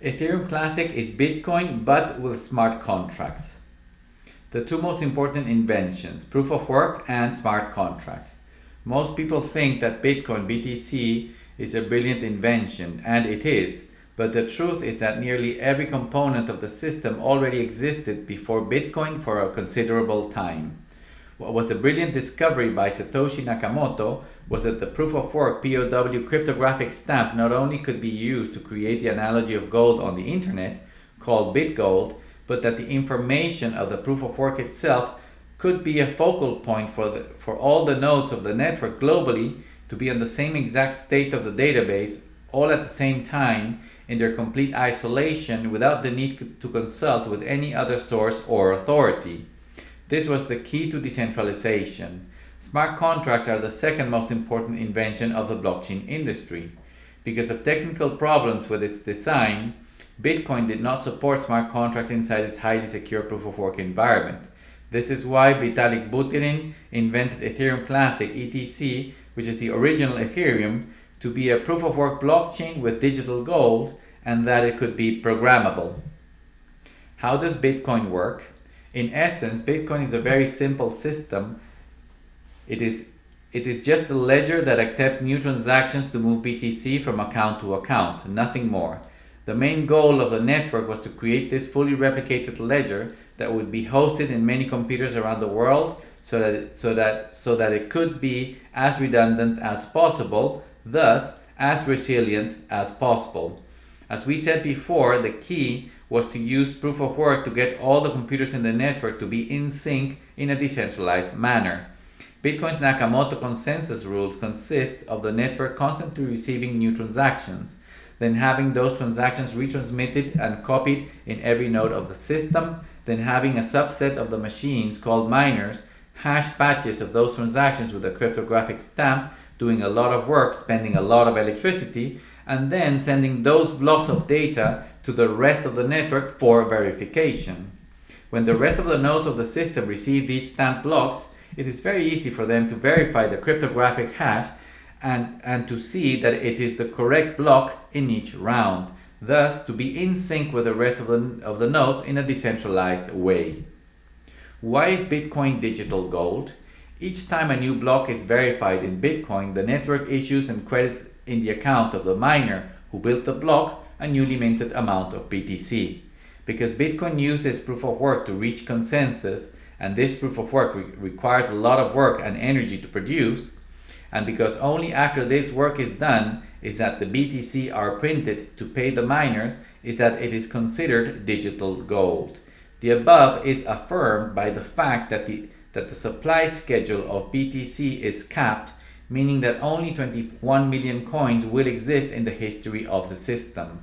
Ethereum Classic is Bitcoin but with smart contracts. The two most important inventions, proof of work and smart contracts. Most people think that Bitcoin BTC is a brilliant invention, and it is, but the truth is that nearly every component of the system already existed before Bitcoin for a considerable time. What was the brilliant discovery by Satoshi Nakamoto was that the proof of work POW cryptographic stamp not only could be used to create the analogy of gold on the internet, called BitGold, but that the information of the proof of work itself could be a focal point for all the nodes of the network globally to be on the same exact state of the database, all at the same time, in their complete isolation without the need to consult with any other source or authority. This was the key to decentralization. Smart contracts are the second most important invention of the blockchain industry. Because of technical problems with its design, Bitcoin did not support smart contracts inside its highly secure proof-of-work environment. This is why Vitalik Buterin invented Ethereum Classic (ETC), which is the original Ethereum, to be a proof-of-work blockchain with digital gold, and that it could be programmable. How does Bitcoin work? In essence, Bitcoin is a very simple system. It is just a ledger that accepts new transactions to move BTC from account to account, nothing more. The main goal of the network was to create this fully replicated ledger that would be hosted in many computers around the world so that it could be as redundant as possible, thus as resilient as possible. As we said before, the key was to use proof of work to get all the computers in the network to be in sync in a decentralized manner. Bitcoin's Nakamoto consensus rules consist of the network constantly receiving new transactions, then having those transactions retransmitted and copied in every node of the system, then having a subset of the machines called miners hash patches of those transactions with a cryptographic stamp, doing a lot of work, spending a lot of electricity, and then sending those blocks of data to the rest of the network for verification. When the rest of the nodes of the system receive these stamped blocks, it is very easy for them to verify the cryptographic hash and to see that it is the correct block in each round, thus to be in sync with the rest of the nodes in a decentralized way. Why is Bitcoin digital gold? Each time a new block is verified in Bitcoin, the network issues and credits in the account of the miner who built the block a newly minted amount of BTC. Because Bitcoin uses proof of work to reach consensus, and this proof of work requires a lot of work and energy to produce, and because only after this work is done is that the BTC are printed to pay the miners, is that it is considered digital gold. The above is affirmed by the fact that the supply schedule of BTC is capped, meaning that only 21 million coins will exist in the history of the system.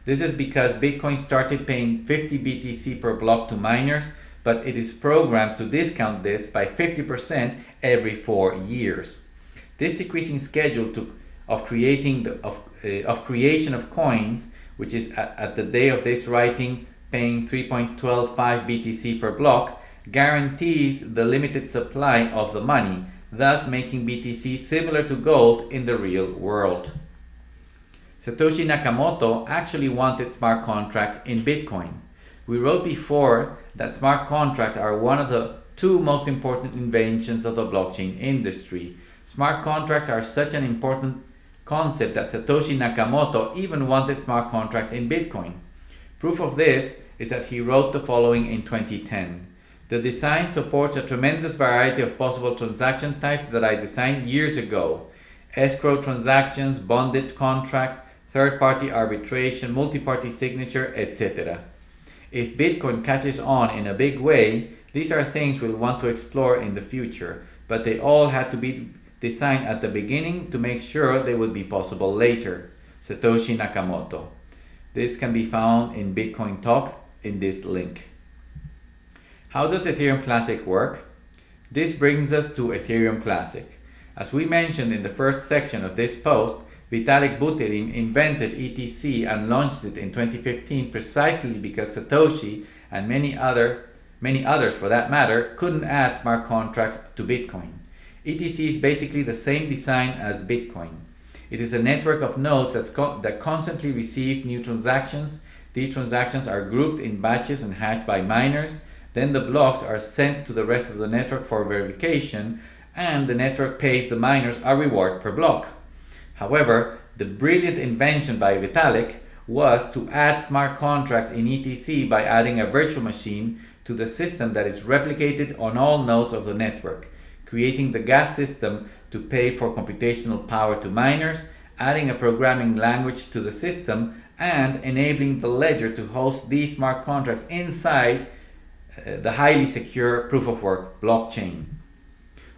This is because Bitcoin started paying 50 BTC per block to miners, but it is programmed to discount this by 50% every 4 years. This decreasing schedule of creation of coins, which is at the day of this writing paying 3.125 BTC per block, guarantees the limited supply of the money, thus making BTC similar to gold in the real world. Satoshi Nakamoto actually wanted smart contracts in Bitcoin. We wrote before that smart contracts are one of the two most important inventions of the blockchain industry. Smart contracts are such an important concept that Satoshi Nakamoto even wanted smart contracts in Bitcoin. Proof of this is that he wrote the following in 2010. The design supports a tremendous variety of possible transaction types that I designed years ago. Escrow transactions, bonded contracts, third-party arbitration, multi-party signature, etc. If Bitcoin catches on in a big way, these are things we'll want to explore in the future, but they all had to be designed at the beginning to make sure they would be possible later. Satoshi Nakamoto. This can be found in Bitcoin Talk in this link. How does Ethereum Classic work? This brings us to Ethereum Classic. As we mentioned in the first section of this post, Vitalik Buterin invented ETC and launched it in 2015 precisely because Satoshi and many others for that matter couldn't add smart contracts to Bitcoin. ETC is basically the same design as Bitcoin. It is a network of nodes that constantly receives new transactions, These transactions are grouped in batches and hashed by miners. Then the blocks are sent to the rest of the network for verification, and the network pays the miners a reward per block. However, the brilliant invention by Vitalik was to add smart contracts in ETC by adding a virtual machine to the system that is replicated on all nodes of the network, creating the gas system to pay for computational power to miners, adding a programming language to the system, and enabling the ledger to host these smart contracts inside the highly secure proof-of-work blockchain.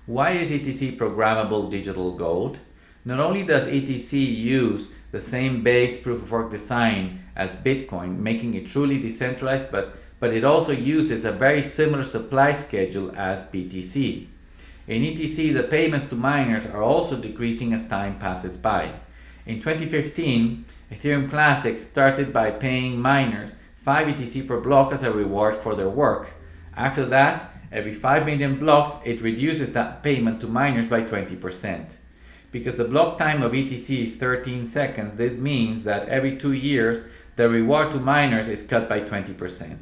Why is ETC programmable digital gold? Not only does ETC use the same base proof-of-work design as Bitcoin, making it truly decentralized, but it also uses a very similar supply schedule as BTC. In ETC, the payments to miners are also decreasing as time passes by. In 2015, Ethereum Classic started by paying miners 5 ETC per block as a reward for their work. After that, every 5 million blocks, it reduces that payment to miners by 20%. Because the block time of ETC is 13 seconds, this means that every 2 years, the reward to miners is cut by 20%.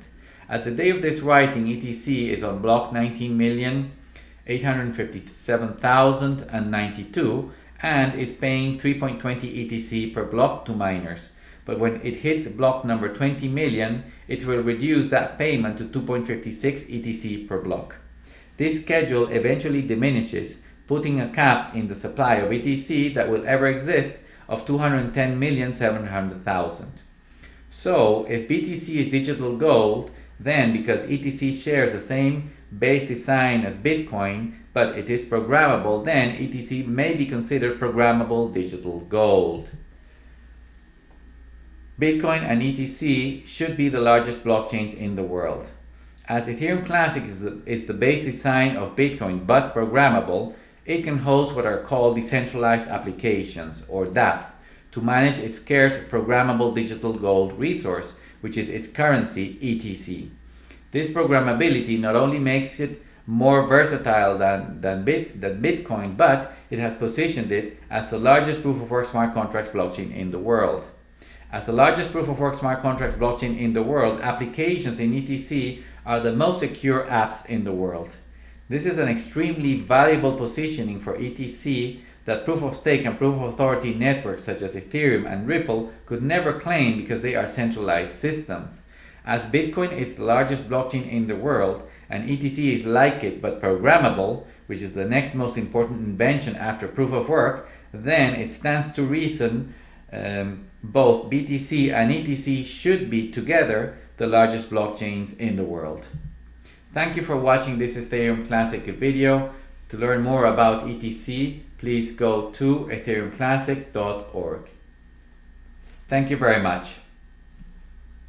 At the day of this writing, ETC is on block 19,857,092 and is paying 3.20 ETC per block to miners. But when it hits block number 20 million, it will reduce that payment to 2.56 ETC per block. This schedule eventually diminishes, putting a cap in the supply of ETC that will ever exist of 210,700,000. So, if BTC is digital gold, then because ETC shares the same base design as Bitcoin, but it is programmable, then ETC may be considered programmable digital gold. Bitcoin and ETC should be the largest blockchains in the world. As Ethereum Classic is the base design of Bitcoin but programmable, it can host what are called decentralized applications, or dApps, to manage its scarce programmable digital gold resource, which is its currency, ETC. This programmability not only makes it more versatile than Bitcoin, but it has positioned it as the largest proof-of-work smart contracts blockchain in the world. As the largest proof-of-work smart contracts blockchain in the world, applications in ETC are the most secure apps in the world. This is an extremely valuable positioning for ETC that proof-of-stake and proof-of-authority networks such as Ethereum and Ripple could never claim because they are centralized systems. As Bitcoin is the largest blockchain in the world, and ETC is like it but programmable, which is the next most important invention after proof-of-work, then it stands to reason both BTC and ETC should be together the largest blockchains in the world. Thank you for watching this Ethereum Classic video. To learn more about ETC, please go to ethereumclassic.org. Thank you very much.